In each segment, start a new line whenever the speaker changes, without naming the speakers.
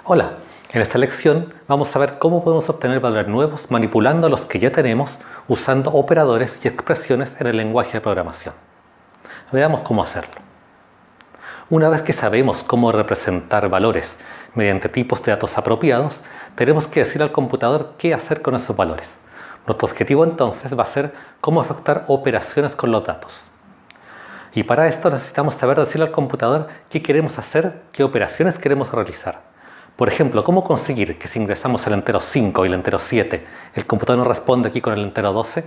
Hola, en esta lección vamos a ver cómo podemos obtener valores nuevos manipulando los que ya tenemos usando operadores y expresiones en el lenguaje de programación. Veamos cómo hacerlo. Una vez que sabemos cómo representar valores mediante tipos de datos apropiados, tenemos que decir al computador qué hacer con esos valores. Nuestro objetivo entonces va a ser cómo efectuar operaciones con los datos. Y para esto necesitamos saber decirle al computador qué queremos hacer, qué operaciones queremos realizar. Por ejemplo, ¿cómo conseguir que si ingresamos el entero 5 y el entero 7, el computador nos responde aquí con el entero 12?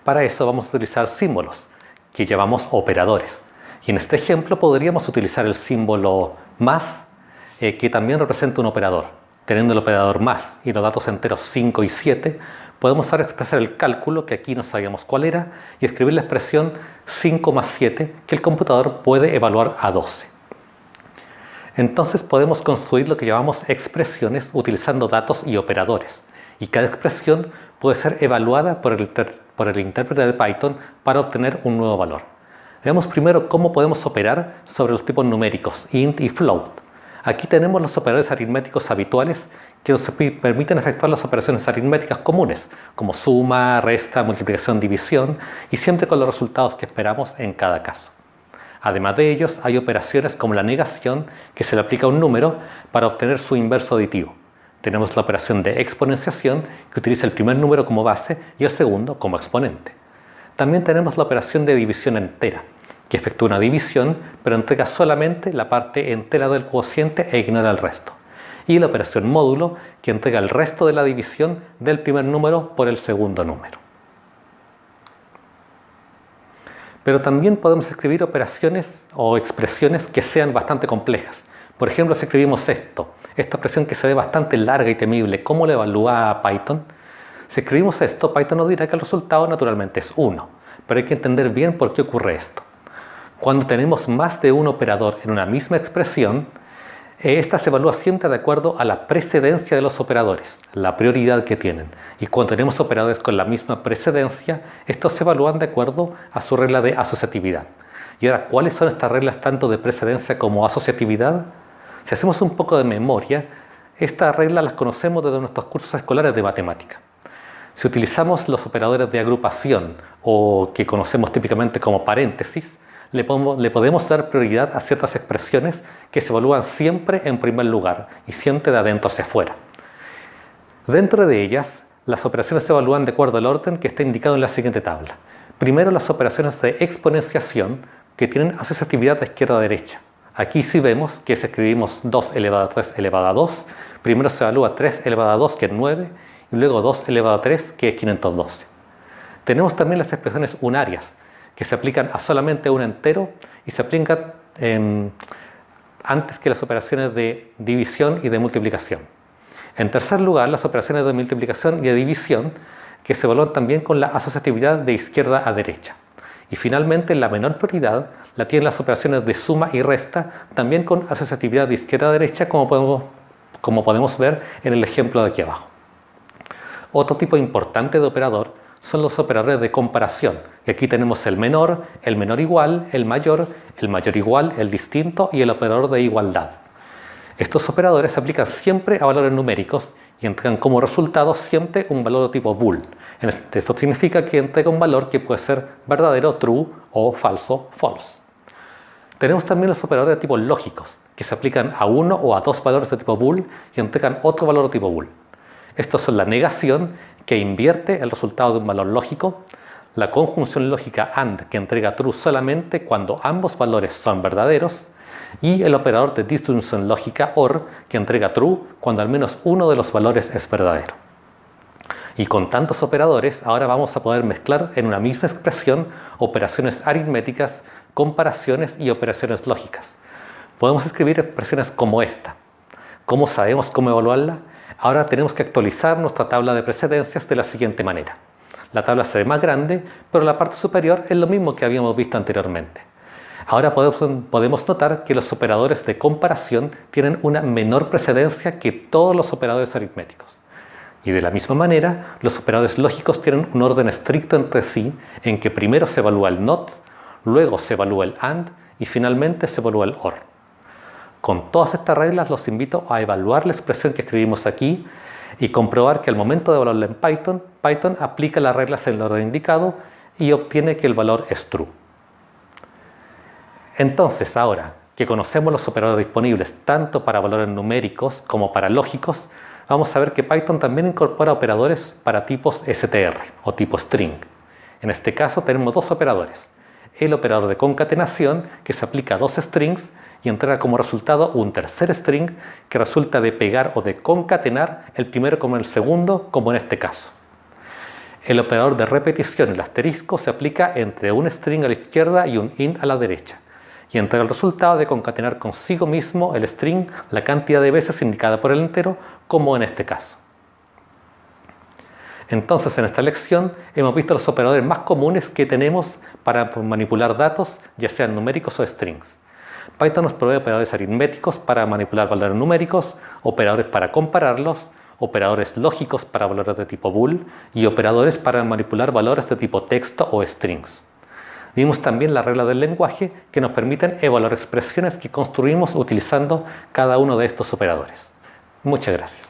Para eso vamos a utilizar símbolos, que llamamos operadores. Y en este ejemplo podríamos utilizar el símbolo más, que también representa un operador. Teniendo el operador más y los datos enteros 5 y 7, podemos ahora expresar el cálculo, que aquí no sabíamos cuál era, y escribir la expresión 5 más 7, que el computador puede evaluar a 12. Entonces podemos construir lo que llamamos expresiones utilizando datos y operadores. Y cada expresión puede ser evaluada por el intérprete de Python para obtener un nuevo valor. Veamos primero cómo podemos operar sobre los tipos numéricos, int y float. Aquí tenemos los operadores aritméticos habituales que nos permiten efectuar las operaciones aritméticas comunes, como suma, resta, multiplicación, división, y siempre con los resultados que esperamos en cada caso. Además de ellos, hay operaciones como la negación, que se le aplica a un número para obtener su inverso aditivo. Tenemos la operación de exponenciación, que utiliza el primer número como base y el segundo como exponente. También tenemos la operación de división entera, que efectúa una división, pero entrega solamente la parte entera del cociente e ignora el resto. Y la operación módulo, que entrega el resto de la división del primer número por el segundo número. Pero también podemos escribir operaciones o expresiones que sean bastante complejas. Por ejemplo, si escribimos esta expresión que se ve bastante larga y temible, ¿cómo lo evalúa Python? Si escribimos esto, Python nos dirá que el resultado naturalmente es 1, pero hay que entender bien por qué ocurre esto. Cuando tenemos más de un operador en una misma expresión, esta se evalúa siempre de acuerdo a la precedencia de los operadores, la prioridad que tienen. Y cuando tenemos operadores con la misma precedencia, estos se evalúan de acuerdo a su regla de asociatividad. Y ahora, ¿cuáles son estas reglas tanto de precedencia como asociatividad? Si hacemos un poco de memoria, estas reglas las conocemos desde nuestros cursos escolares de matemática. Si utilizamos los operadores de agrupación o que conocemos típicamente como paréntesis, le podemos dar prioridad a ciertas expresiones que se evalúan siempre en primer lugar y siempre de adentro hacia afuera. Dentro de ellas, las operaciones se evalúan de acuerdo al orden que está indicado en la siguiente tabla. Primero, las operaciones de exponenciación, que tienen asociatividad de izquierda a derecha. Aquí sí vemos que si escribimos 2 elevado a 3 elevado a 2, primero se evalúa 3 elevado a 2, que es 9, y luego 2 elevado a 3, que es 512. Tenemos también las expresiones unarias, que se aplican a solamente un entero y se aplican antes que las operaciones de división y de multiplicación. En tercer lugar, las operaciones de multiplicación y de división, que se evalúan también con la asociatividad de izquierda a derecha. Y finalmente, la menor prioridad la tienen las operaciones de suma y resta, también con asociatividad de izquierda a derecha, como podemos ver en el ejemplo de aquí abajo. Otro tipo importante de operador son los operadores de comparación, que aquí tenemos el menor igual, el mayor igual, el distinto y el operador de igualdad. Estos operadores se aplican siempre a valores numéricos y entregan como resultado siempre un valor de tipo bool. Esto significa que entrega un valor que puede ser verdadero, true, o falso, false. Tenemos también los operadores de tipo lógicos, que se aplican a uno o a dos valores de tipo bool y entregan otro valor de tipo bool. Estos son la negación, que invierte el resultado de un valor lógico, la conjunción lógica AND, que entrega true solamente cuando ambos valores son verdaderos, y el operador de disyunción lógica OR, que entrega true cuando al menos uno de los valores es verdadero. Y con tantos operadores, ahora vamos a poder mezclar en una misma expresión operaciones aritméticas, comparaciones y operaciones lógicas. Podemos escribir expresiones como esta. ¿Cómo sabemos cómo evaluarla? Ahora tenemos que actualizar nuestra tabla de precedencias de la siguiente manera. La tabla se ve más grande, pero la parte superior es lo mismo que habíamos visto anteriormente. Ahora podemos notar que los operadores de comparación tienen una menor precedencia que todos los operadores aritméticos. Y de la misma manera, los operadores lógicos tienen un orden estricto entre sí, en que primero se evalúa el NOT, luego se evalúa el AND y finalmente se evalúa el OR. Con todas estas reglas los invito a evaluar la expresión que escribimos aquí y comprobar que al momento de evaluarla en Python, Python aplica las reglas en el orden indicado y obtiene que el valor es true. Entonces, ahora que conocemos los operadores disponibles tanto para valores numéricos como para lógicos, vamos a ver que Python también incorpora operadores para tipos str o tipo string. En este caso tenemos dos operadores. El operador de concatenación, que se aplica a dos strings y entrega como resultado un tercer string que resulta de pegar o de concatenar el primero con el segundo, como en este caso. El operador de repetición, el asterisco, se aplica entre un string a la izquierda y un int a la derecha y entrega el resultado de concatenar consigo mismo el string la cantidad de veces indicada por el entero, como en este caso. Entonces, en esta lección hemos visto los operadores más comunes que tenemos para manipular datos, ya sean numéricos o strings. Python nos provee operadores aritméticos para manipular valores numéricos, operadores para compararlos, operadores lógicos para valores de tipo bool y operadores para manipular valores de tipo texto o strings. Vimos también las reglas del lenguaje que nos permiten evaluar expresiones que construimos utilizando cada uno de estos operadores. Muchas gracias.